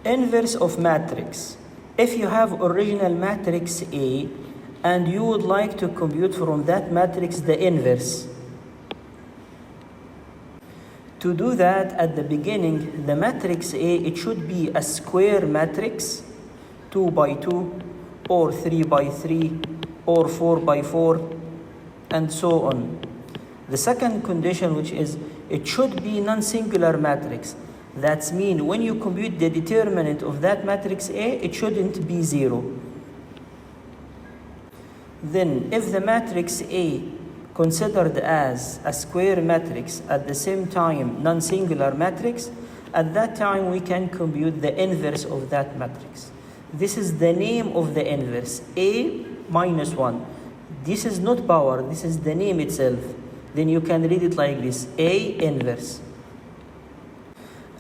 Inverse of matrix. If you have original matrix A and you would like to compute from that matrix the inverse. To do that, at the beginning, the matrix A, it should be a square matrix, 2 by 2, or 3 by 3, or 4 by 4, and so on. The second condition, which is it should be non-singular matrix. That means when you compute the determinant of that matrix A, it shouldn't be 0. Then, if the matrix A considered as a square matrix at the same time non-singular matrix, at that time we can compute the inverse of that matrix. This is the name of the inverse, A minus 1. This is not power, this is the name itself. Then you can read it like this, A inverse.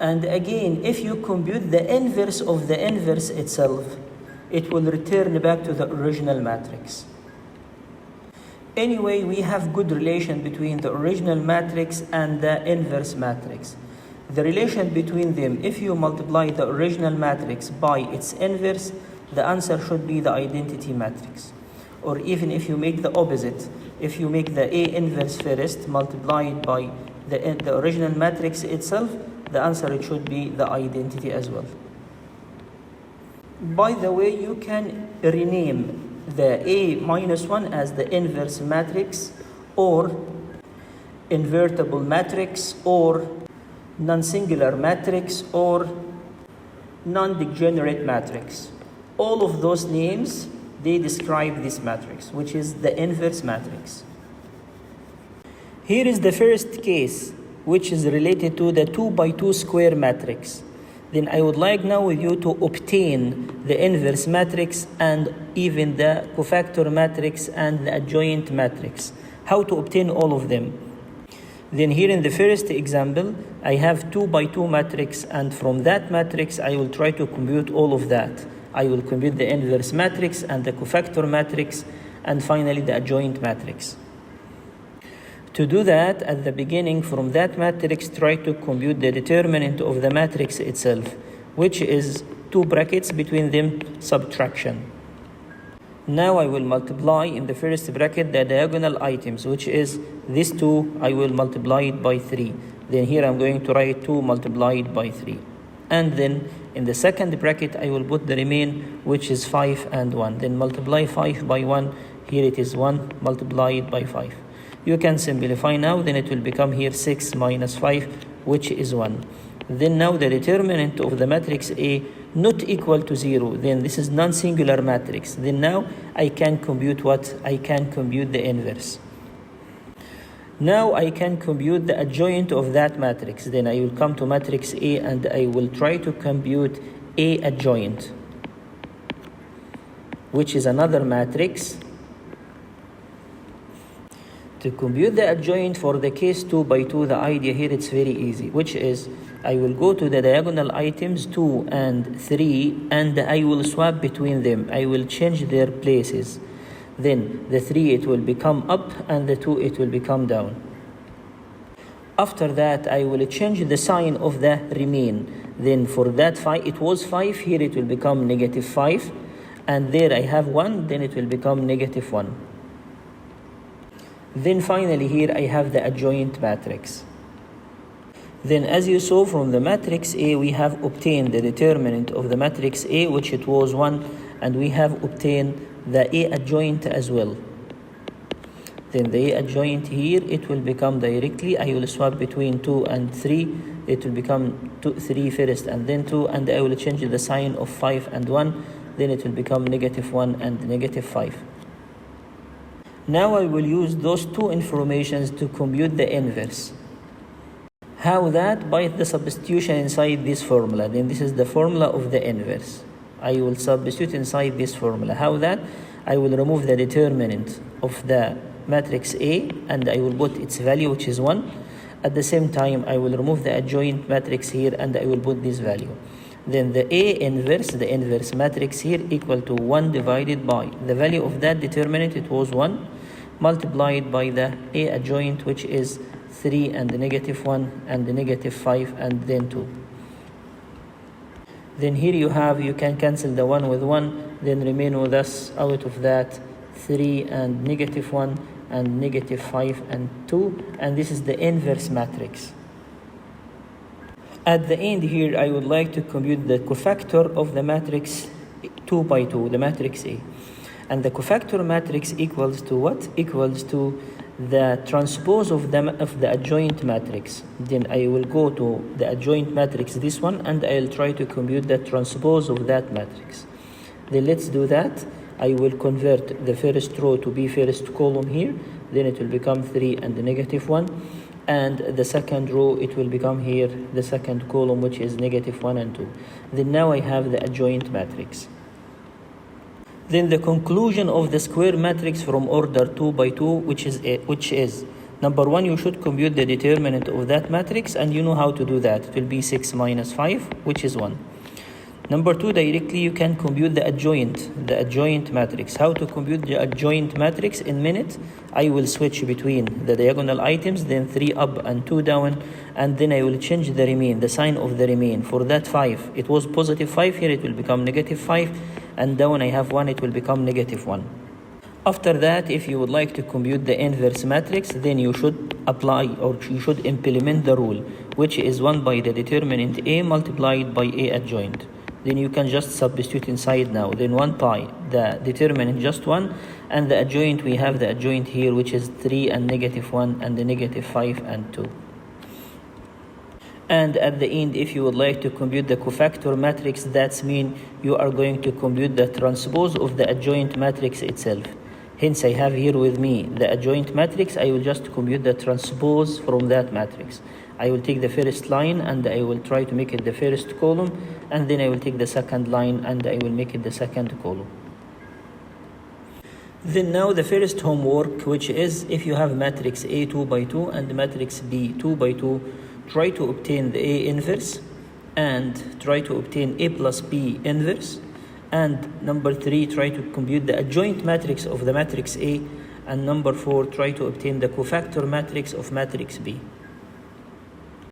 And again, if you compute the inverse of the inverse itself, it will return back to the original matrix. Anyway, we have good relation between the original matrix and the inverse matrix. The relation between them, if you multiply the original matrix by its inverse, the answer should be the identity matrix. Or even if you make the opposite, if you make the A inverse first, multiplied by the original matrix itself, the answer it should be the identity as well. By the way, you can rename the A minus 1 as the inverse matrix, or invertible matrix, or non-singular matrix, or non-degenerate matrix. All of those names, they describe this matrix, which is the inverse matrix. Here is the first case, which is related to the 2 by 2 square matrix. Then I would like now with you to obtain the inverse matrix and even the cofactor matrix and the adjoint matrix. How to obtain all of them. Then here in the first example, I have 2 by 2 matrix, and from that matrix I will try to compute all of that. I will compute the inverse matrix and the cofactor matrix and finally the adjoint matrix. To do that, at the beginning from that matrix, try to compute the determinant of the matrix itself, which is 2 brackets between them, subtraction. Now I will multiply in the first bracket the diagonal items, which is this 2, I will multiply it by 3. Then here I'm going to write 2 multiplied by 3. And then in the second bracket, I will put the remain, which is 5 and 1. Then multiply 5 by 1, here it is 1 multiplied by 5. You can simplify now, then it will become here 6 minus 5, which is 1. Then now the determinant of the matrix A not equal to 0. Then this is non-singular matrix. Then now I can compute what? I can compute the inverse. Now I can compute the adjoint of that matrix. Then I will come to matrix A and I will try to compute A adjoint, which is another matrix. To compute the adjoint for the case 2 by 2, the idea here it's very easy, which is I will go to the diagonal items 2 and 3 and I will swap between them. I will change their places. Then the 3 it will become up and the 2 it will become down. After that I will change the sign of the remain. Then for that 5, it was 5, here it will become negative 5, and there I have 1, then it will become negative 1. Then finally here I have the adjoint matrix. Then as you saw from the matrix A, we have obtained the determinant of the matrix A, which it was 1, and we have obtained the A adjoint as well. Then the A adjoint here, it will become directly, I will swap between 2 and 3, it will become 3 first and then 2, and I will change the sign of 5 and 1, then it will become negative 1 and negative 5. Now I will use those two informations to compute the inverse. How that? By the substitution inside this formula. Then this is the formula of the inverse. I will substitute inside this formula. How that? I will remove the determinant of the matrix A and I will put its value, which is 1. At the same time, I will remove the adjoint matrix here and I will put this value. Then the A inverse, the inverse matrix here, equal to 1 divided by the value of that determinant, it was 1, multiplied by the A adjoint, which is 3 and the negative 1 and the negative 5 and then 2. Then here you can cancel the 1 with 1, then remain with us out of that 3 and negative 1 and negative 5 and 2, and this is the inverse matrix. At the end here, I would like to compute the cofactor of the matrix 2 by 2, the matrix A. And the cofactor matrix equals to what? Equals to the transpose of the adjoint matrix. Then I will go to the adjoint matrix, this one, and I'll try to compute the transpose of that matrix. Then let's do that. I will convert the first row to be first column here. Then it will become 3 and the negative 1. And the second row, it will become here the second column, which is negative 1 and 2. Then now I have the adjoint matrix. Then the conclusion of the square matrix from order 2 by 2, which is number 1, you should compute the determinant of that matrix, and you know how to do that. It will be 6 minus 5, which is 1. Number 2, directly you can compute the adjoint matrix. How to compute the adjoint matrix? In minute, I will switch between the diagonal items, then 3 up and 2 down, and then I will change the sign of the remain. For that 5, it was positive 5, here it will become negative 5, and down I have 1, it will become negative 1. After that, if you would like to compute the inverse matrix, then you should apply, or you should implement the rule, which is 1 by the determinant A multiplied by A adjoint. Then you can just substitute inside now. Then 1 pi, the determinant just 1, and the adjoint, we have the adjoint here, which is 3 and negative 1 and the negative 5 and 2. And at the end, if you would like to compute the cofactor matrix, that's mean you are going to compute the transpose of the adjoint matrix itself. Hence, I have here with me the adjoint matrix. I will just compute the transpose from that matrix. I will take the first line and I will try to make it the first column, and then I will take the second line and I will make it the second column. Then now the first homework, which is if you have matrix A 2 by 2 and matrix B 2 by 2, try to obtain the A inverse and try to obtain A plus B inverse. And number 3, try to compute the adjoint matrix of the matrix A. And number 4, try to obtain the cofactor matrix of matrix B.